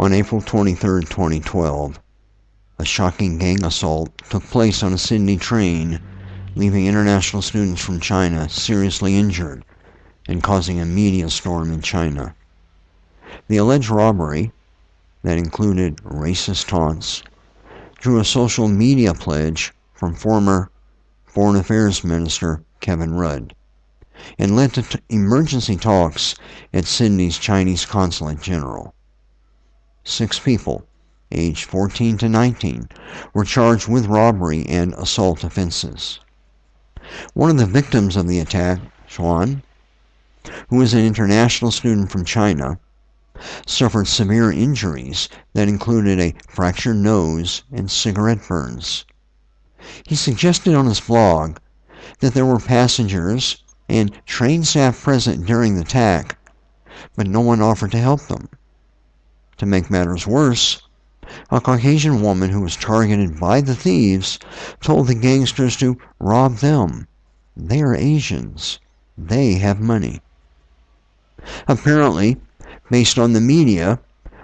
On April 23, 2012, a shocking gang assault took place on a Sydney train, leaving international students from China seriously injured and causing a media storm in China. The alleged robbery, that included racist taunts, drew a social media pledge from former Foreign Affairs Minister Kevin Rudd, and led to emergency talks at Sydney's Chinese Consulate General. 6 people, aged 14 to 19, were charged with robbery and assault offenses. One of the victims of the attack, Xuan, who is an international student from China, suffered severe injuries that included a fractured nose and cigarette burns. He suggested on his blog that there were passengers and train staff present during the attack, but no one offered to help them. To make matters worse, a Caucasian woman who was targeted by the thieves told the gangsters to rob them. They are Asians. They have money. Apparently, based on the media,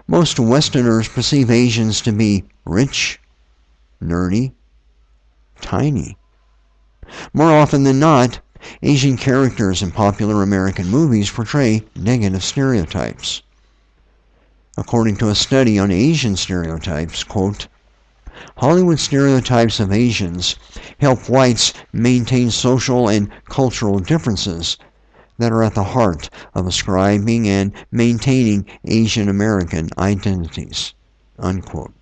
most Westerners perceive Asians to be rich, nerdy, tiny. More often than not, Asian characters in popular American movies portray negative stereotypes. According to a study on Asian stereotypes, quote, Hollywood stereotypes of Asians help whites maintain social and cultural differences that are at the heart of ascribing and maintaining Asian American identities, unquote.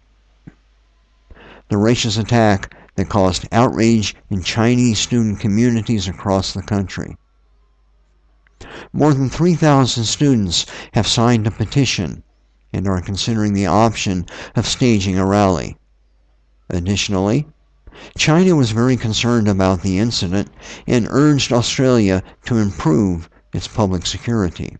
The racist attack that caused outrage in Chinese student communities across the country. More than 3,000 students have signed a petition and are considering the option of staging a rally. Additionally, China was very concerned about the incident and urged Australia to improve its public security.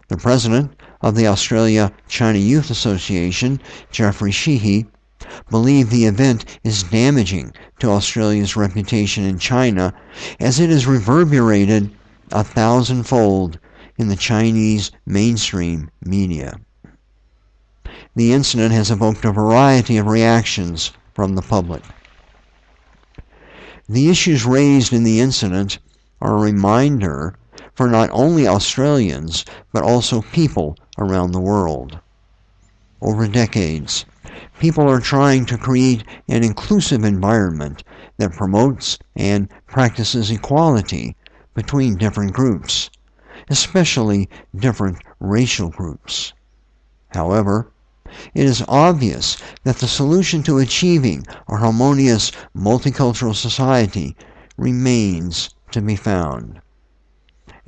The president of the Australia-China Youth Association, Jeffrey Sheehy, believed the event is damaging to Australia's reputation in China as it has reverberated 1,000-fold in the Chinese mainstream media. The incident has evoked a variety of reactions from the public. The issues raised in the incident are a reminder for not only Australians, but also people around the world. Over decades, people are trying to create an inclusive environment that promotes and practices equality between different groups, especially different racial groups. However, it is obvious that the solution to achieving a harmonious multicultural society remains to be found.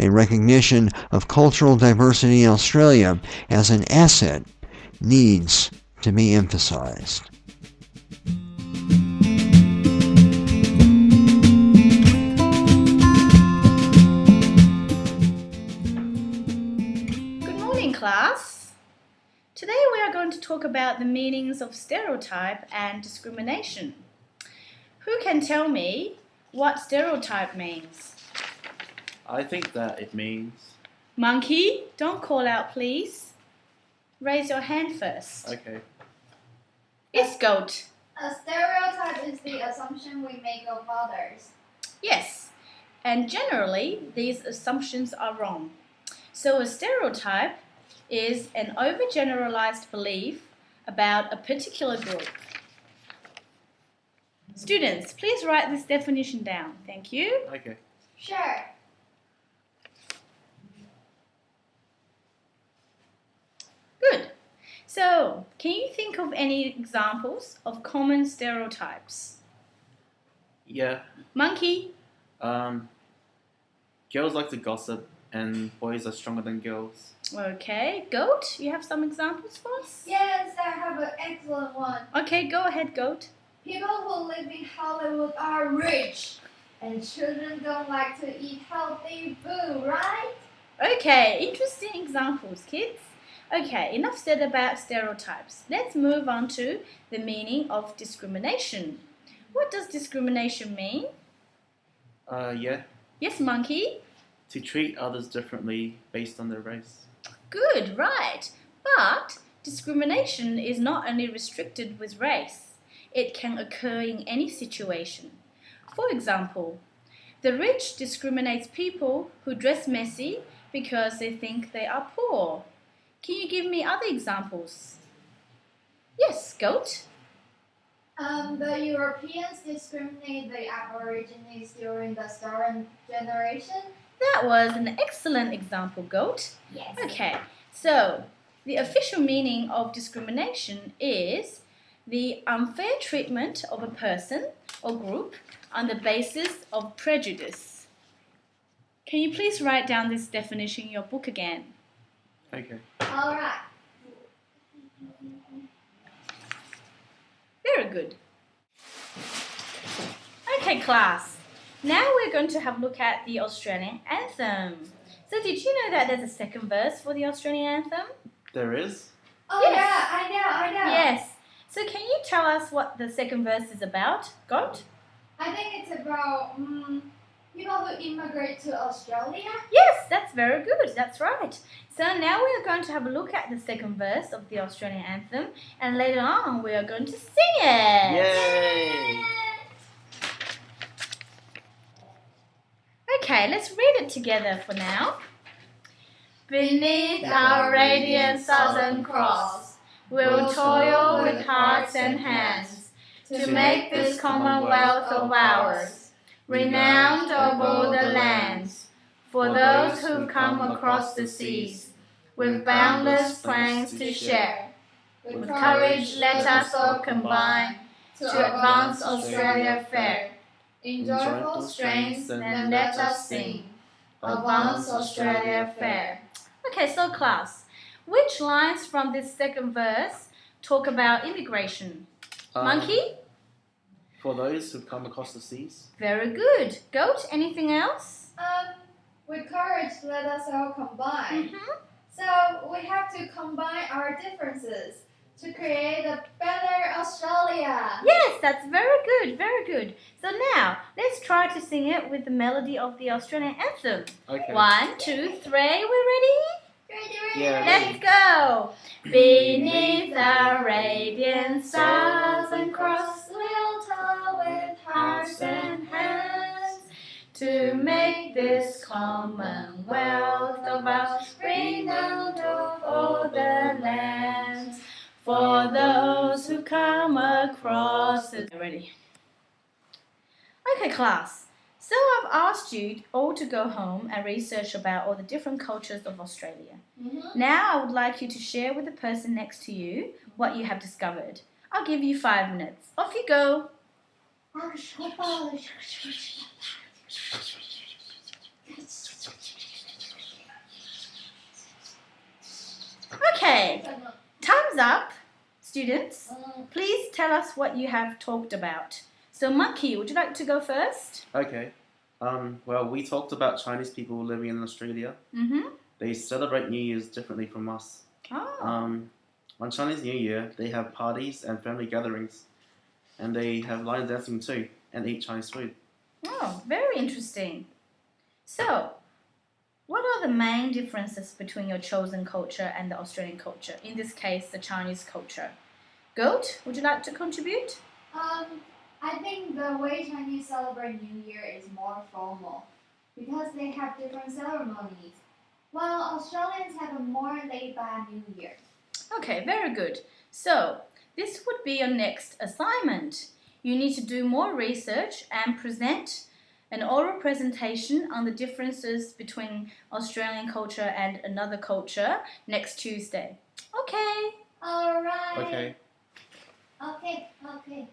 A recognition of cultural diversity in Australia as an asset needs to be emphasized. Good morning, class. Today we are going to talk about the meanings of stereotype and discrimination. Who can tell me what stereotype means? I think that it means... Monkey, don't call out, please. Raise your hand first. Okay. It's goat. A stereotype is the assumption we make of others. Yes, and generally these assumptions are wrong. So a stereotype is an overgeneralized belief about a particular group. Students, please write this definition down. Thank you. Okay. Sure. Good. So, can you think of any examples of common stereotypes? Yeah. Monkey. Girls like to gossip and boys are stronger than girls. Okay. Goat, you have some examples for us? Yes, I have an excellent one. Okay, go ahead, goat. People who live in Hollywood are rich, and children don't like to eat healthy food, right? Okay, interesting examples, kids. Okay, enough said about stereotypes. Let's move on to the meaning of discrimination. What does discrimination mean? Yeah. Yes, Monkey? To treat others differently based on their race. Good, right. But discrimination is not only restricted with race, it can occur in any situation. For example, the rich discriminates people who dress messy because they think they are poor. Can you give me other examples? Yes, Goat? The Europeans discriminate the Aborigines during the Stolen generation. That was an excellent example, Goat. Yes. Okay, so the official meaning of discrimination is the unfair treatment of a person or group on the basis of prejudice. Can you please write down this definition in your book again? Okay. All right. Very good. Okay, class. Now we're going to have a look at the Australian anthem. So did you know that there's a second verse for the Australian anthem? There is? Oh Yes. yeah, I know. Yes. So can you tell us what the second verse is about, Goat? I think it's about people who immigrate to Australia. Yes, that's very good. That's right. So now we are going to have a look at the second verse of the Australian anthem, and later on we are going to sing it. Yay! Okay, let's read it together for now. Beneath our radiant Southern Cross, we'll toil with hearts and hands to make this commonwealth of ours renowned of all the lands, for those who've come across the seas with boundless plains to share. With courage let us all combine to advance Australia fair. In joyful strains, Then let us sing, advance Australia fair. Okay, so class, which lines from this second verse talk about immigration? Monkey? For those who've come across the seas. Very good. Goat, anything else? with courage let us all combine. So we have to combine our differences to create a better Australia. Yes, that's very good, very good. So now, let's try to sing it with the melody of the Australian anthem. Okay. 1, 2, 3, we're ready? Yeah. Let's go! Beneath the radiant Southern Cross, We'll toil with hearts and hands to make this commonwealth of ours renowned of all the lands. For those who come across it. Ready? Okay, class. So I've asked you all to go home and research about all the different cultures of Australia. Now I would like you to share with the person next to you what you have discovered. I'll give you 5 minutes. Off you go. Okay, time's up. Students, please tell us what you have talked about. So Monkey, would you like to go first? Okay. Well, we talked about Chinese people living in Australia. They celebrate New Year's differently from us. Oh. On Chinese New Year, they have parties and family gatherings. And they have line dancing too, and eat Chinese food. Oh, very interesting. So, what are the main differences between your chosen culture and the Australian culture? In this case, the Chinese culture. Goat, would you like to contribute? I think the way Chinese celebrate New Year is more formal because they have different ceremonies, while Australians have a more laid-back New Year. Okay, very good. So, this would be your next assignment. You need to do more research and present an oral presentation on the differences between Australian culture and another culture next Tuesday. Okay. All right. Okay. Okay.